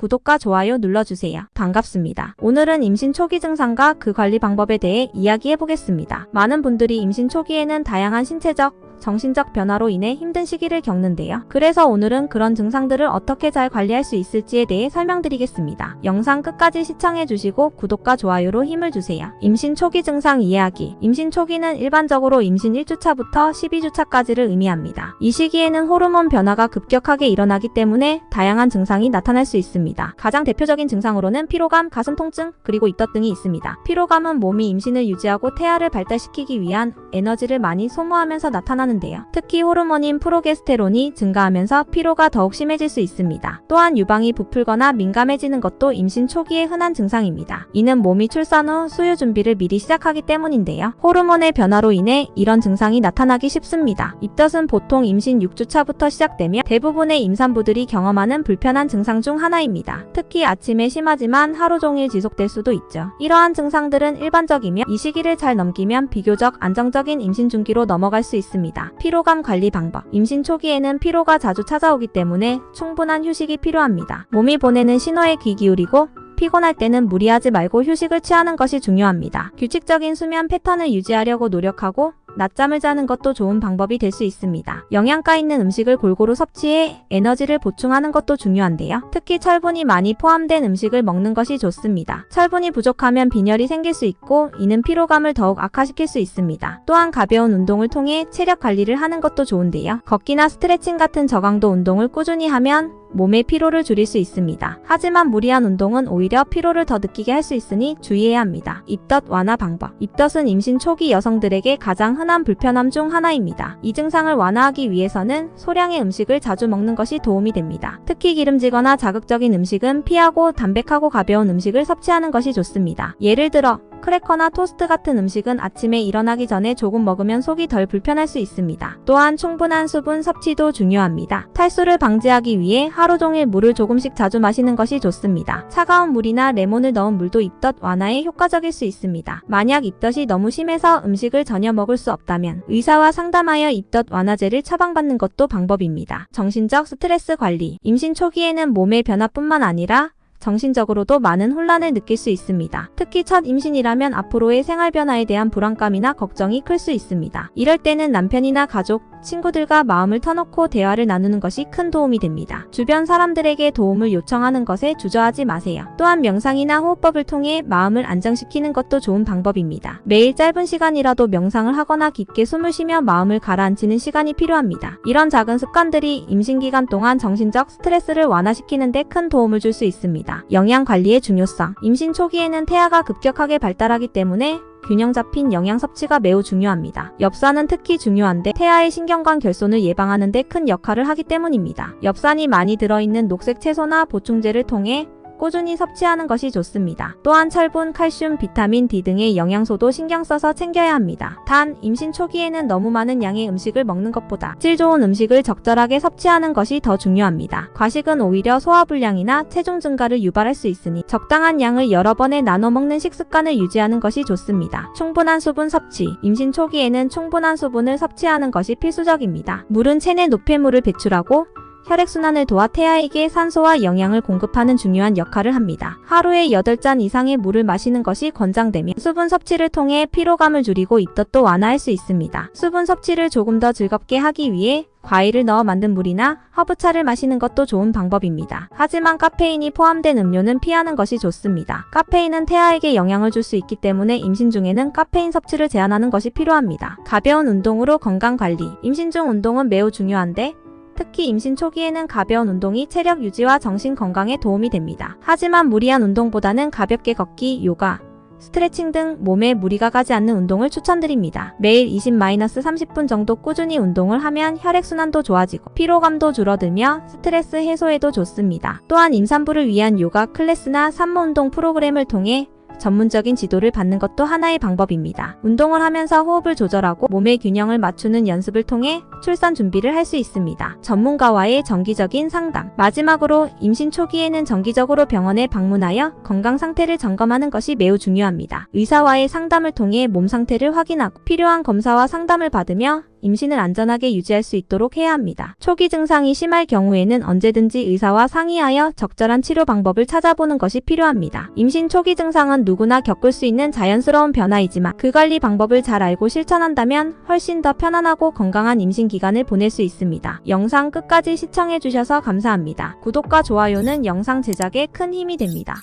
구독과 좋아요 눌러주세요. 반갑습니다. 오늘은 임신 초기 증상과 그 관리 방법에 대해 이야기해보겠습니다. 많은 분들이 임신 초기에는 다양한 신체적, 정신적 변화로 인해 힘든 시기를 겪는데요. 그래서 오늘은 그런 증상들을 어떻게 잘 관리할 수 있을지에 대해 설명드리겠습니다. 영상 끝까지 시청해주시고 구독과 좋아요로 힘을 주세요. 임신 초기 증상 이해하기. 임신 초기는 일반적으로 임신 1주차부터 12주차까지를 의미합니다. 이 시기에는 호르몬 변화가 급격하게 일어나기 때문에 다양한 증상이 나타날 수 있습니다. 가장 대표적인 증상으로는 피로감, 가슴 통증, 그리고 입덧 등이 있습니다. 피로감은 몸이 임신을 유지하고 태아를 발달시키기 위한 에너지를 많이 소모하면서 나타나는데요. 특히 호르몬인 프로게스테론이 증가하면서 피로가 더욱 심해질 수 있습니다. 또한 유방이 부풀거나 민감해지는 것도 임신 초기의 흔한 증상입니다. 이는 몸이 출산 후 수유 준비를 미리 시작하기 때문인데요. 호르몬의 변화로 인해 이런 증상이 나타나기 쉽습니다. 입덧은 보통 임신 6주차부터 시작되며 대부분의 임산부들이 경험하는 불편한 증상 중 하나입니다. 특히 아침에 심하지만 하루 종일 지속될 수도 있죠. 이러한 증상들은 일반적이며 이 시기를 잘 넘기면 비교적 안정적인 임신 중기로 넘어갈 수 있습니다. 피로감 관리 방법. 임신 초기에는 피로가 자주 찾아오기 때문에 충분한 휴식이 필요합니다. 몸이 보내는 신호에 귀 기울이고 피곤할 때는 무리하지 말고 휴식을 취하는 것이 중요합니다. 규칙적인 수면 패턴을 유지하려고 노력하고 낮잠을 자는 것도 좋은 방법이 될 수 있습니다. 영양가 있는 음식을 골고루 섭취해 에너지를 보충하는 것도 중요한데요. 특히 철분이 많이 포함된 음식을 먹는 것이 좋습니다. 철분이 부족하면 빈혈이 생길 수 있고 이는 피로감을 더욱 악화시킬 수 있습니다. 또한 가벼운 운동을 통해 체력 관리를 하는 것도 좋은데요. 걷기나 스트레칭 같은 저강도 운동을 꾸준히 하면 몸의 피로를 줄일 수 있습니다. 하지만 무리한 운동은 오히려 피로를 더 느끼게 할 수 있으니 주의해야 합니다. 입덧 완화 방법. 입덧은 임신 초기 여성들에게 가장 흔한 불편함 중 하나입니다. 이 증상을 완화하기 위해서는 소량의 음식을 자주 먹는 것이 도움이 됩니다. 특히 기름지거나 자극적인 음식은 피하고 담백하고 가벼운 음식을 섭취하는 것이 좋습니다. 예를 들어 크래커나 토스트 같은 음식은 아침에 일어나기 전에 조금 먹으면 속이 덜 불편할 수 있습니다. 또한 충분한 수분 섭취도 중요합니다. 탈수를 방지하기 위해 하루 종일 물을 조금씩 자주 마시는 것이 좋습니다. 차가운 물이나 레몬을 넣은 물도 입덧 완화에 효과적일 수 있습니다. 만약 입덧이 너무 심해서 음식을 전혀 먹을 수 없다면 의사와 상담하여 입덧 완화제를 처방받는 것도 방법입니다. 정신적 스트레스 관리. 임신 초기에는 몸의 변화뿐만 아니라 정신적으로도 많은 혼란을 느낄 수 있습니다. 특히 첫 임신이라면 앞으로의 생활 변화에 대한 불안감이나 걱정이 클 수 있습니다. 이럴 때는 남편이나 가족, 친구들과 마음을 터놓고 대화를 나누는 것이 큰 도움이 됩니다. 주변 사람들에게 도움을 요청하는 것에 주저하지 마세요. 또한 명상이나 호흡법을 통해 마음을 안정시키는 것도 좋은 방법입니다. 매일 짧은 시간이라도 명상을 하거나 깊게 숨을 쉬며 마음을 가라앉히는 시간이 필요합니다. 이런 작은 습관들이 임신 기간 동안 정신적 스트레스를 완화시키는 데 큰 도움을 줄 수 있습니다. 영양 관리의 중요성. 임신 초기에는 태아가 급격하게 발달하기 때문에 균형 잡힌 영양 섭취가 매우 중요합니다. 엽산은 특히 중요한데 태아의 신경관 결손을 예방하는 데 큰 역할을 하기 때문입니다. 엽산이 많이 들어있는 녹색 채소나 보충제를 통해 꾸준히 섭취하는 것이 좋습니다. 또한 철분, 칼슘, 비타민 D 등의 영양소도 신경 써서 챙겨야 합니다. 단, 임신 초기에는 너무 많은 양의 음식을 먹는 것보다 질 좋은 음식을 적절하게 섭취하는 것이 더 중요합니다. 과식은 오히려 소화불량이나 체중 증가를 유발할 수 있으니 적당한 양을 여러 번에 나눠 먹는 식습관을 유지하는 것이 좋습니다. 충분한 수분 섭취. 임신 초기에는 충분한 수분을 섭취하는 것이 필수적입니다. 물은 체내 노폐물을 배출하고 혈액순환을 도와 태아에게 산소와 영양을 공급하는 중요한 역할을 합니다. 하루에 8잔 이상의 물을 마시는 것이 권장되며 수분 섭취를 통해 피로감을 줄이고 입덧도 완화할 수 있습니다. 수분 섭취를 조금 더 즐겁게 하기 위해 과일을 넣어 만든 물이나 허브차를 마시는 것도 좋은 방법입니다. 하지만 카페인이 포함된 음료는 피하는 것이 좋습니다. 카페인은 태아에게 영향을 줄 수 있기 때문에 임신 중에는 카페인 섭취를 제한하는 것이 필요합니다. 가벼운 운동으로 건강 관리. 임신 중 운동은 매우 중요한데 특히 임신 초기에는 가벼운 운동이 체력 유지와 정신 건강에 도움이 됩니다. 하지만 무리한 운동보다는 가볍게 걷기, 요가, 스트레칭 등 몸에 무리가 가지 않는 운동을 추천드립니다. 매일 20-30분 정도 꾸준히 운동을 하면 혈액순환도 좋아지고 피로감도 줄어들며 스트레스 해소에도 좋습니다. 또한 임산부를 위한 요가 클래스나 산모 운동 프로그램을 통해 전문적인 지도를 받는 것도 하나의 방법입니다. 운동을 하면서 호흡을 조절하고 몸의 균형을 맞추는 연습을 통해 출산 준비를 할 수 있습니다. 전문가와의 정기적인 상담. 마지막으로 임신 초기에는 정기적으로 병원에 방문하여 건강 상태를 점검하는 것이 매우 중요합니다. 의사와의 상담을 통해 몸 상태를 확인하고 필요한 검사와 상담을 받으며 임신을 안전하게 유지할 수 있도록 해야 합니다. 초기 증상이 심할 경우에는 언제든지 의사와 상의하여 적절한 치료 방법을 찾아보는 것이 필요합니다. 임신 초기 증상은 누구나 겪을 수 있는 자연스러운 변화이지만 그 관리 방법을 잘 알고 실천한다면 훨씬 더 편안하고 건강한 임신 기간을 보낼 수 있습니다. 영상 끝까지 시청해주셔서 감사합니다. 구독과 좋아요는 영상 제작에 큰 힘이 됩니다.